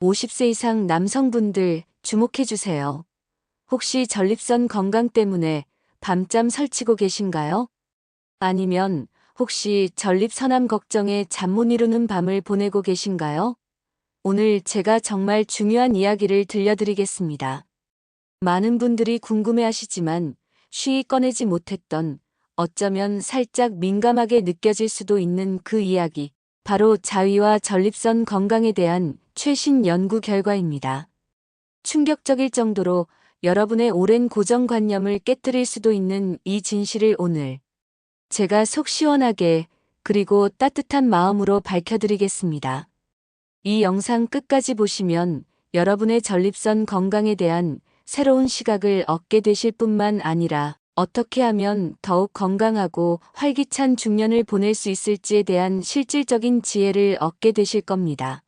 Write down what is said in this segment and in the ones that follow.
50세 이상 남성분들 주목해주세요. 혹시 전립선 건강 때문에 밤잠 설치고 계신가요? 아니면 혹시 전립선암 걱정에 잠 못 이루는 밤을 보내고 계신가요? 오늘 제가 정말 중요한 이야기를 들려드리겠습니다. 많은 분들이 궁금해하시지만 쉬이 꺼내지 못했던, 어쩌면 살짝 민감하게 느껴질 수도 있는 그 이야기, 바로 자위와 전립선 건강에 대한 최신 연구 결과입니다. 충격적일 정도로 여러분의 오랜 고정관념을 깨뜨릴 수도 있는 이 진실을 오늘 제가 속 시원하게 그리고 따뜻한 마음으로 밝혀드리겠습니다. 이 영상 끝까지 보시면 여러분의 전립선 건강에 대한 새로운 시각을 얻게 되실 뿐만 아니라 어떻게 하면 더욱 건강하고 활기찬 중년을 보낼 수 있을지에 대한 실질적인 지혜를 얻게 되실 겁니다.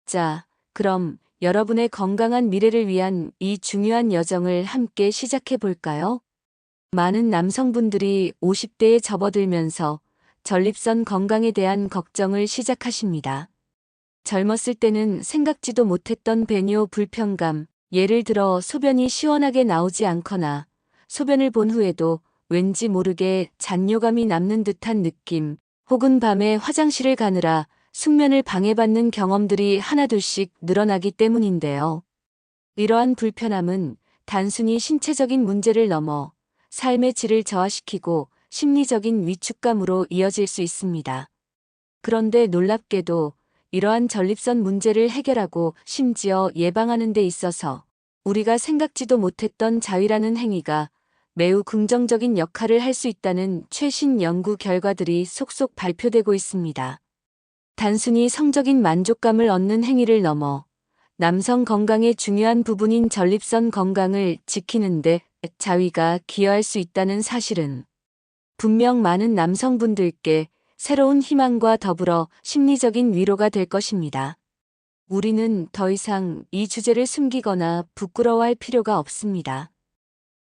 자, 그럼 여러분의 건강한 미래를 위한 이 중요한 여정을 함께 시작해 볼까요? 많은 남성분들이 50대에 접어들면서 전립선 건강에 대한 걱정을 시작하십니다. 젊었을 때는 생각지도 못했던 배뇨 불편감, 예를 들어 소변이 시원하게 나오지 않거나 소변을 본 후에도 왠지 모르게 잔뇨감이 남는 듯한 느낌, 혹은 밤에 화장실을 가느라 숙면을 방해받는 경험들이 하나둘씩 늘어나기 때문인데요. 이러한 불편함은 단순히 신체적인 문제를 넘어 삶의 질을 저하시키고 심리적인 위축감으로 이어질 수 있습니다. 그런데 놀랍게도 이러한 전립선 문제를 해결하고 심지어 예방하는 데 있어서 우리가 생각지도 못했던 자위라는 행위가 매우 긍정적인 역할을 할 수 있다는 최신 연구 결과들이 속속 발표되고 있습니다. 단순히 성적인 만족감을 얻는 행위를 넘어 남성 건강의 중요한 부분인 전립선 건강을 지키는데 자위가 기여할 수 있다는 사실은 분명 많은 남성분들께 새로운 희망과 더불어 심리적인 위로가 될 것입니다. 우리는 더 이상 이 주제를 숨기거나 부끄러워할 필요가 없습니다.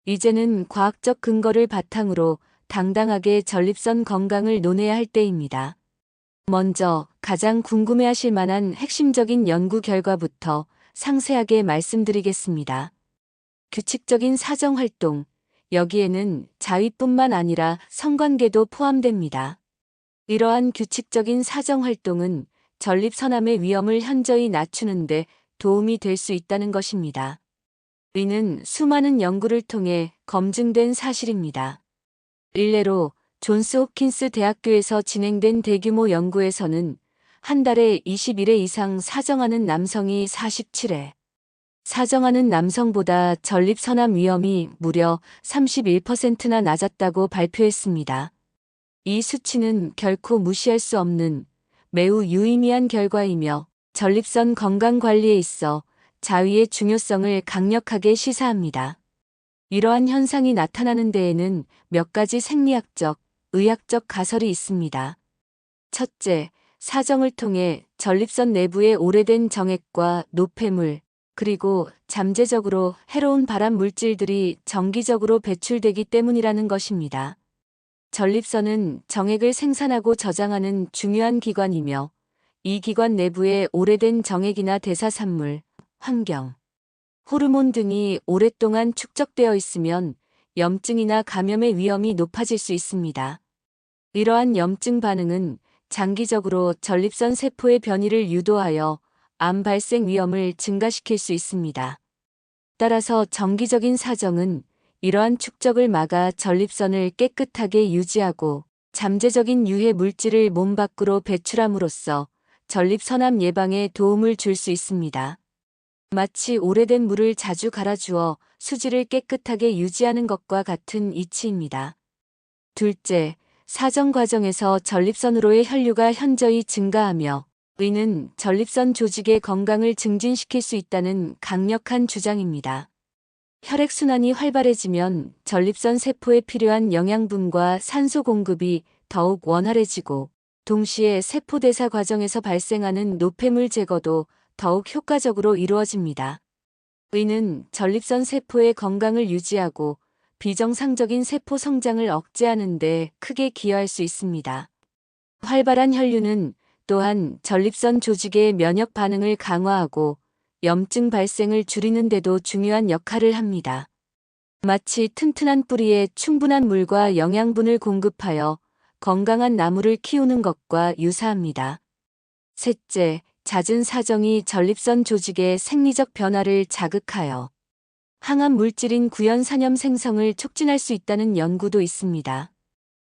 이제는 과학적 근거를 바탕으로 당당하게 전립선 건강을 논해야 할 때입니다. 먼저 가장 궁금해하실 만한 핵심적인 연구 결과부터 상세하게 말씀드리겠습니다. 규칙적인 사정활동, 여기에는 자위뿐만 아니라 성관계도 포함됩니다. 이러한 규칙적인 사정활동은 전립선암의 위험을 현저히 낮추는데 도움이 될 수 있다는 것입니다. 이는 수많은 연구를 통해 검증된 사실입니다. 일례로 존스 홉킨스 대학교에서 진행된 대규모 연구에서는 한 달에 21회 이상 사정하는 남성이 47회, 사정하는 남성보다 전립선암 위험이 무려 31%나 낮았다고 발표했습니다. 이 수치는 결코 무시할 수 없는 매우 유의미한 결과이며 전립선 건강 관리에 있어 자위의 중요성을 강력하게 시사합니다. 이러한 현상이 나타나는 데에는 몇 가지 생리학적, 의학적 가설이 있습니다. 첫째, 사정을 통해 전립선 내부의 오래된 정액과 노폐물, 그리고 잠재적으로 해로운 발암 물질들이 정기적으로 배출되기 때문이라는 것입니다. 전립선은 정액을 생산하고 저장하는 중요한 기관이며 이 기관 내부에 오래된 정액이나 대사산물, 환경, 호르몬 등이 오랫동안 축적되어 있으면 염증이나 감염의 위험이 높아질 수 있습니다. 이러한 염증 반응은 장기적으로 전립선 세포의 변이를 유도하여 암 발생 위험을 증가시킬 수 있습니다. 따라서 정기적인 사정은 이러한 축적을 막아 전립선을 깨끗하게 유지하고 잠재적인 유해 물질을 몸 밖으로 배출함으로써 전립선암 예방에 도움을 줄 수 있습니다. 마치 오래된 물을 자주 갈아주어 수질을 깨끗하게 유지하는 것과 같은 이치입니다. 둘째, 사정 과정에서 전립선으로의 혈류가 현저히 증가하며 이는 전립선 조직의 건강을 증진시킬 수 있다는 강력한 주장입니다. 혈액순환이 활발해지면 전립선 세포에 필요한 영양분과 산소 공급이 더욱 원활해지고 동시에 세포대사 과정에서 발생하는 노폐물 제거도 더욱 효과적으로 이루어집니다. 이는 전립선 세포의 건강을 유지하고 비정상적인 세포 성장을 억제하는 데 크게 기여할 수 있습니다. 활발한 혈류는 또한 전립선 조직의 면역 반응을 강화하고 염증 발생을 줄이는 데도 중요한 역할을 합니다. 마치 튼튼한 뿌리에 충분한 물과 영양분을 공급하여 건강한 나무를 키우는 것과 유사합니다. 셋째, 잦은 사정이 전립선 조직의 생리적 변화를 자극하여 항암 물질인 구연산염 생성을 촉진할 수 있다는 연구도 있습니다.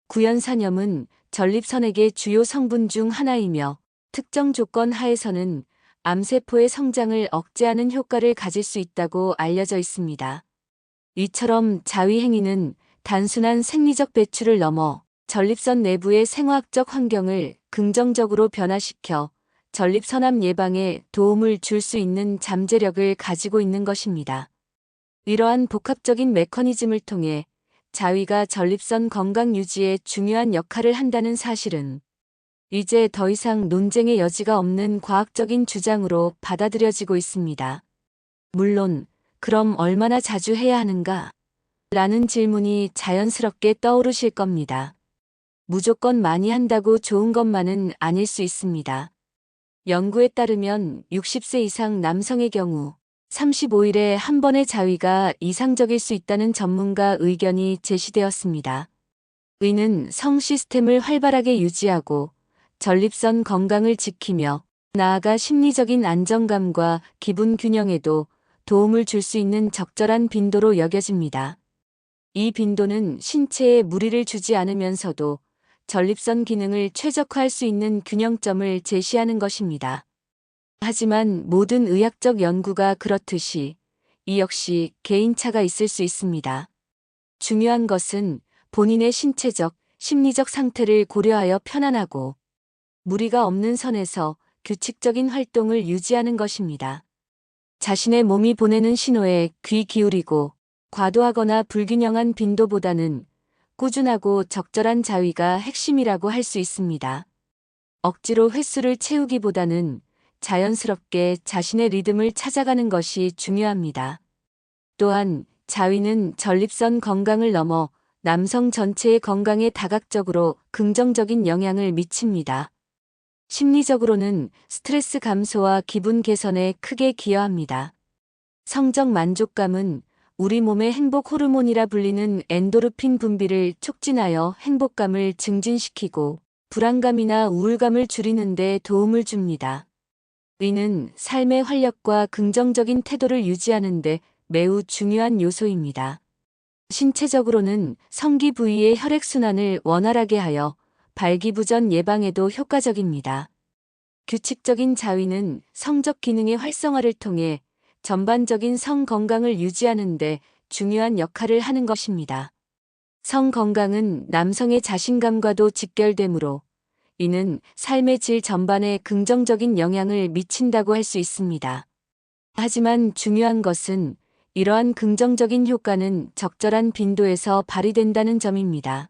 구연산염은 전립선액의 주요 성분 중 하나이며 특정 조건 하에서는 암세포의 성장을 억제하는 효과를 가질 수 있다고 알려져 있습니다. 이처럼 자위 행위는 단순한 생리적 배출을 넘어 전립선 내부의 생화학적 환경을 긍정적으로 변화시켜 전립선암 예방에 도움을 줄 수 있는 잠재력을 가지고 있는 것입니다. 이러한 복합적인 메커니즘을 통해 자위가 전립선 건강 유지에 중요한 역할을 한다는 사실은 이제 더 이상 논쟁의 여지가 없는 과학적인 주장으로 받아들여지고 있습니다. 물론, 그럼 얼마나 자주 해야 하는가? 라는 질문이 자연스럽게 떠오르실 겁니다. 무조건 많이 한다고 좋은 것만은 아닐 수 있습니다. 연구에 따르면 60세 이상 남성의 경우 35일에 한 번의 자위가 이상적일 수 있다는 전문가 의견이 제시되었습니다. 의는 성 시스템을 활발하게 유지하고 전립선 건강을 지키며 나아가 심리적인 안정감과 기분 균형에도 도움을 줄 수 있는 적절한 빈도로 여겨집니다. 이 빈도는 신체에 무리를 주지 않으면서도 전립선 기능을 최적화할 수 있는 균형점을 제시하는 것입니다. 하지만 모든 의학적 연구가 그렇듯이 이 역시 개인차가 있을 수 있습니다. 중요한 것은 본인의 신체적, 심리적 상태를 고려하여 편안하고 무리가 없는 선에서 규칙적인 활동을 유지하는 것입니다. 자신의 몸이 보내는 신호에 귀 기울이고 과도하거나 불균형한 빈도보다는 꾸준하고 적절한 자위가 핵심이라고 할 수 있습니다. 억지로 횟수를 채우기보다는 자연스럽게 자신의 리듬을 찾아가는 것이 중요합니다. 또한 자위는 전립선 건강을 넘어 남성 전체의 건강에 다각적으로 긍정적인 영향을 미칩니다. 심리적으로는 스트레스 감소와 기분 개선에 크게 기여합니다. 성적 만족감은 우리 몸의 행복 호르몬이라 불리는 엔도르핀 분비를 촉진하여 행복감을 증진시키고 불안감이나 우울감을 줄이는 데 도움을 줍니다. 의는 삶의 활력과 긍정적인 태도를 유지하는 데 매우 중요한 요소입니다. 신체적으로는 성기 부위의 혈액순환을 원활하게 하여 발기부전 예방에도 효과적입니다. 규칙적인 자위는 성적 기능의 활성화를 통해 전반적인 성 건강을 유지하는 데 중요한 역할을 하는 것입니다. 성 건강은 남성의 자신감과도 직결되므로 이는 삶의 질 전반에 긍정적인 영향을 미친다고 할 수 있습니다. 하지만 중요한 것은 이러한 긍정적인 효과는 적절한 빈도에서 발휘된다는 점입니다.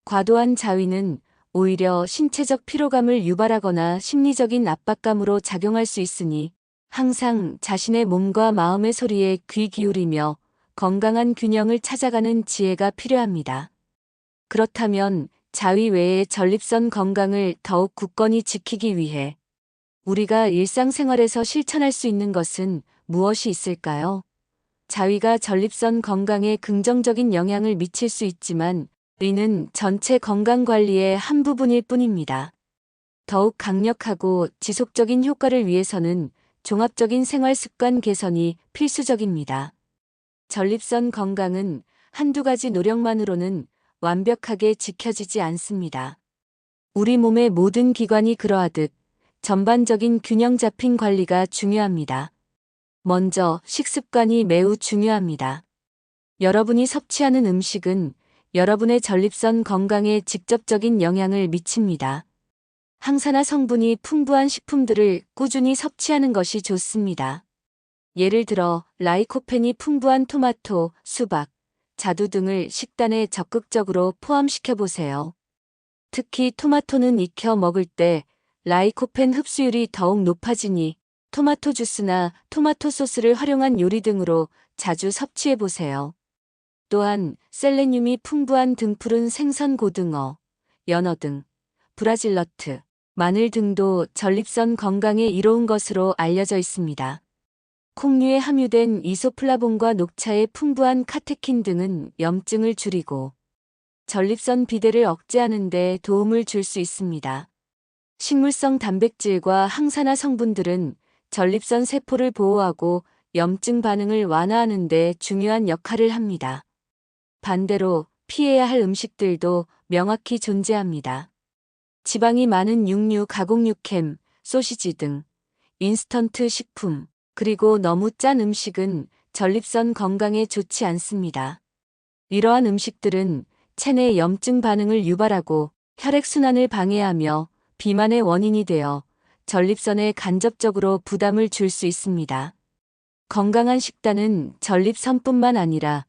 과도한 자위는 오히려 신체적 피로감을 유발하거나 심리적인 압박감으로 작용할 수 있으니 항상 자신의 몸과 마음의 소리에 귀 기울이며 건강한 균형을 찾아가는 지혜가 필요합니다. 그렇다면 자위 외의 전립선 건강을 더욱 굳건히 지키기 위해 우리가 일상생활에서 실천할 수 있는 것은 무엇이 있을까요? 자위가 전립선 건강에 긍정적인 영향을 미칠 수 있지만 의는 전체 건강관리의 한 부분일 뿐입니다. 더욱 강력하고 지속적인 효과를 위해서는 종합적인 생활 습관 개선이 필수적입니다. 전립선 건강은 한두 가지 노력만으로는 완벽하게 지켜지지 않습니다. 우리 몸의 모든 기관이 그러하듯 전반적인 균형 잡힌 관리가 중요합니다. 먼저 식습관이 매우 중요합니다. 여러분이 섭취하는 음식은 여러분의 전립선 건강에 직접적인 영향을 미칩니다. 항산화 성분이 풍부한 식품들을 꾸준히 섭취하는 것이 좋습니다. 예를 들어 라이코펜이 풍부한 토마토, 수박, 자두 등을 식단에 적극적으로 포함시켜 보세요. 특히 토마토는 익혀 먹을 때 라이코펜 흡수율이 더욱 높아지니 토마토 주스나 토마토 소스를 활용한 요리 등으로 자주 섭취해 보세요. 또한 셀레늄이 풍부한 등푸른 생선 고등어, 연어 등, 브라질너트, 마늘 등도 전립선 건강에 이로운 것으로 알려져 있습니다. 콩류에 함유된 이소플라본과 녹차의 풍부한 카테킨 등은 염증을 줄이고 전립선 비대를 억제하는 데 도움을 줄 수 있습니다. 식물성 단백질과 항산화 성분들은 전립선 세포를 보호하고 염증 반응을 완화하는 데 중요한 역할을 합니다. 반대로 피해야 할 음식들도 명확히 존재합니다. 지방이 많은 육류, 가공육햄, 소시지 등 인스턴트 식품, 그리고 너무 짠 음식은 전립선 건강에 좋지 않습니다. 이러한 음식들은 체내 염증 반응을 유발하고 혈액순환을 방해하며 비만의 원인이 되어 전립선에 간접적으로 부담을 줄 수 있습니다. 건강한 식단은 전립선뿐만 아니라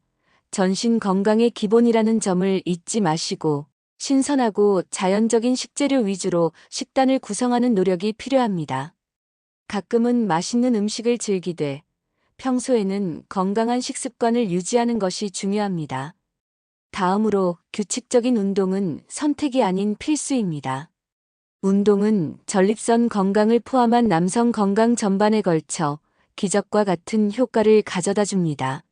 전신 건강의 기본이라는 점을 잊지 마시고 신선하고 자연적인 식재료 위주로 식단을 구성하는 노력이 필요합니다. 가끔은 맛있는 음식을 즐기되 평소에는 건강한 식습관을 유지하는 것이 중요합니다. 다음으로 규칙적인 운동은 선택이 아닌 필수입니다. 운동은 전립선 건강을 포함한 남성 건강 전반에 걸쳐 기적과 같은 효과를 가져다 줍니다.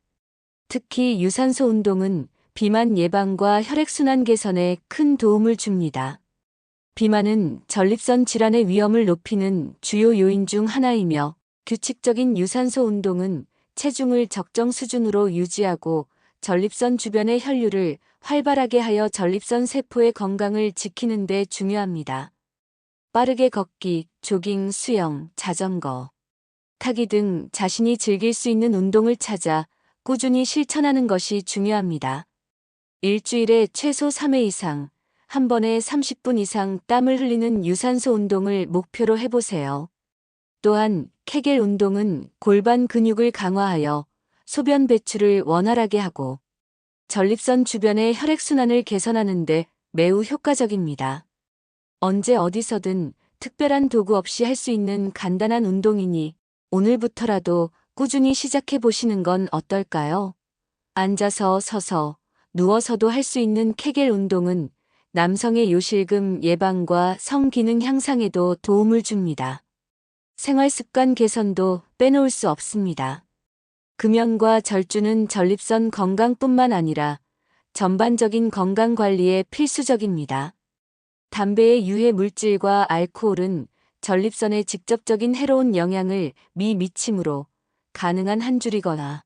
특히 유산소 운동은 비만 예방과 혈액순환 개선에 큰 도움을 줍니다. 비만은 전립선 질환의 위험을 높이는 주요 요인 중 하나이며 규칙적인 유산소 운동은 체중을 적정 수준으로 유지하고 전립선 주변의 혈류를 활발하게 하여 전립선 세포의 건강을 지키는 데 중요합니다. 빠르게 걷기, 조깅, 수영, 자전거, 타기 등 자신이 즐길 수 있는 운동을 찾아 꾸준히 실천하는 것이 중요합니다. 일주일에 최소 3회 이상, 한 번에 30분 이상 땀을 흘리는 유산소 운동을 목표로 해보세요. 또한 케겔 운동은 골반 근육을 강화하여 소변 배출을 원활하게 하고 전립선 주변의 혈액순환을 개선하는 데 매우 효과적입니다. 언제 어디서든 특별한 도구 없이 할 수 있는 간단한 운동이니 오늘부터라도 꾸준히 시작해 보시는 건 어떨까요? 앉아서 서서 누워서도 할 수 있는 케겔 운동은 남성의 요실금 예방과 성기능 향상에도 도움을 줍니다. 생활 습관 개선도 빼놓을 수 없습니다. 금연과 절주는 전립선 건강뿐만 아니라 전반적인 건강 관리에 필수적입니다. 담배의 유해 물질과 알코올은 전립선에 직접적인 해로운 영향을 미치므로 가능한 한 줄이거나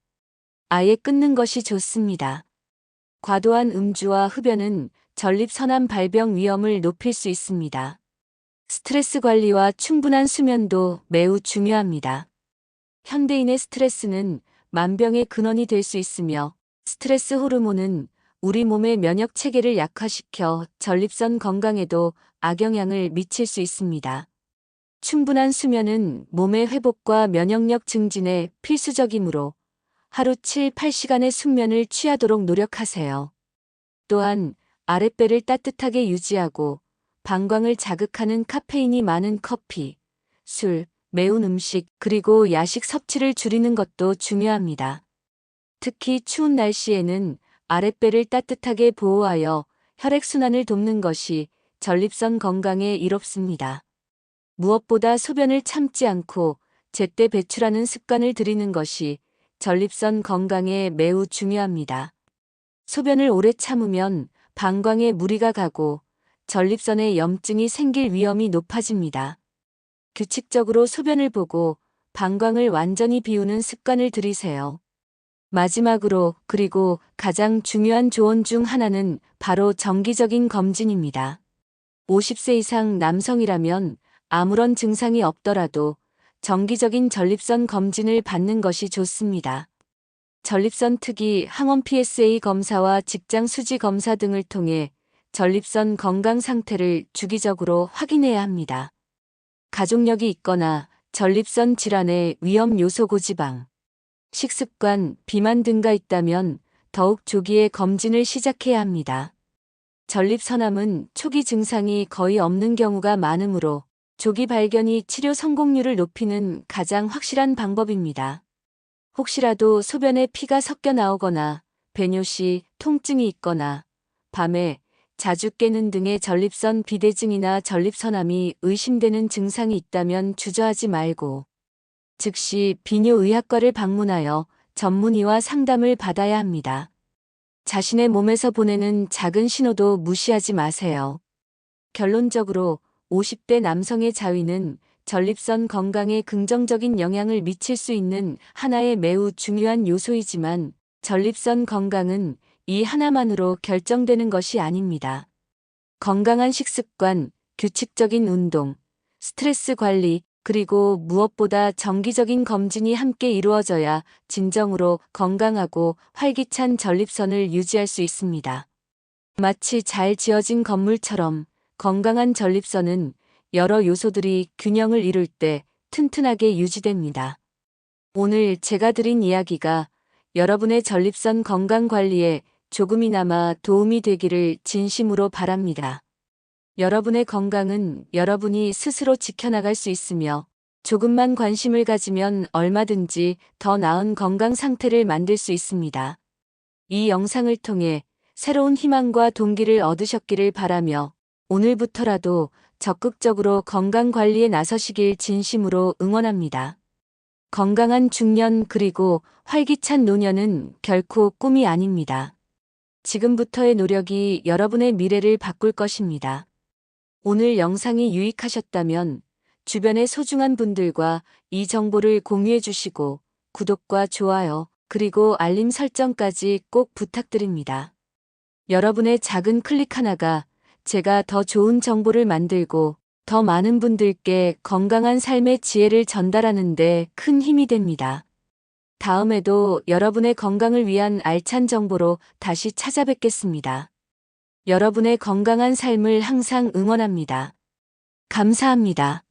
아예 끊는 것이 좋습니다. 과도한 음주와 흡연은 전립선암 발병 위험을 높일 수 있습니다. 스트레스 관리와 충분한 수면도 매우 중요합니다. 현대인의 스트레스는 만병의 근원이 될 수 있으며 스트레스 호르몬은 우리 몸의 면역 체계를 약화시켜 전립선 건강에도 악영향을 미칠 수 있습니다. 충분한 수면은 몸의 회복과 면역력 증진에 필수적이므로 하루 7-8시간의 숙면을 취하도록 노력하세요. 또한 아랫배를 따뜻하게 유지하고 방광을 자극하는 카페인이 많은 커피, 술, 매운 음식, 그리고 야식 섭취를 줄이는 것도 중요합니다. 특히 추운 날씨에는 아랫배를 따뜻하게 보호하여 혈액순환을 돕는 것이 전립선 건강에 이롭습니다. 무엇보다 소변을 참지 않고 제때 배출하는 습관을 들이는 것이 전립선 건강에 매우 중요합니다. 소변을 오래 참으면 방광에 무리가 가고 전립선에 염증이 생길 위험이 높아집니다. 규칙적으로 소변을 보고 방광을 완전히 비우는 습관을 들이세요. 마지막으로 그리고 가장 중요한 조언 중 하나는 바로 정기적인 검진입니다. 50세 이상 남성이라면 아무런 증상이 없더라도 정기적인 전립선 검진을 받는 것이 좋습니다. 전립선 특이 항원 PSA 검사와 직장 수지 검사 등을 통해 전립선 건강 상태를 주기적으로 확인해야 합니다. 가족력이 있거나 전립선 질환의 위험 요소 고지방, 식습관, 비만 등가 있다면 더욱 조기에 검진을 시작해야 합니다. 전립선암은 초기 증상이 거의 없는 경우가 많으므로 조기 발견이 치료 성공률을 높이는 가장 확실한 방법입니다. 혹시라도 소변에 피가 섞여 나오거나 배뇨시, 통증이 있거나 밤에 자주 깨는 등의 전립선 비대증이나 전립선암이 의심되는 증상이 있다면 주저하지 말고 즉시 비뇨의학과를 방문하여 전문의와 상담을 받아야 합니다. 자신의 몸에서 보내는 작은 신호도 무시하지 마세요. 결론적으로 50대 남성의 자위는 전립선 건강에 긍정적인 영향을 미칠 수 있는 하나의 매우 중요한 요소이지만 전립선 건강은 이 하나만으로 결정되는 것이 아닙니다. 건강한 식습관, 규칙적인 운동, 스트레스 관리, 그리고 무엇보다 정기적인 검진이 함께 이루어져야 진정으로 건강하고 활기찬 전립선을 유지할 수 있습니다. 마치 잘 지어진 건물처럼 건강한 전립선은 여러 요소들이 균형을 이룰 때 튼튼하게 유지됩니다. 오늘 제가 드린 이야기가 여러분의 전립선 건강 관리에 조금이나마 도움이 되기를 진심으로 바랍니다. 여러분의 건강은 여러분이 스스로 지켜나갈 수 있으며 조금만 관심을 가지면 얼마든지 더 나은 건강 상태를 만들 수 있습니다. 이 영상을 통해 새로운 희망과 동기를 얻으셨기를 바라며 오늘부터라도 적극적으로 건강 관리에 나서시길 진심으로 응원합니다. 건강한 중년 그리고 활기찬 노년은 결코 꿈이 아닙니다. 지금부터의 노력이 여러분의 미래를 바꿀 것입니다. 오늘 영상이 유익하셨다면 주변의 소중한 분들과 이 정보를 공유해 주시고 구독과 좋아요 그리고 알림 설정까지 꼭 부탁드립니다. 여러분의 작은 클릭 하나가 제가 더 좋은 정보를 만들고 더 많은 분들께 건강한 삶의 지혜를 전달하는 데 큰 힘이 됩니다. 다음에도 여러분의 건강을 위한 알찬 정보로 다시 찾아뵙겠습니다. 여러분의 건강한 삶을 항상 응원합니다. 감사합니다.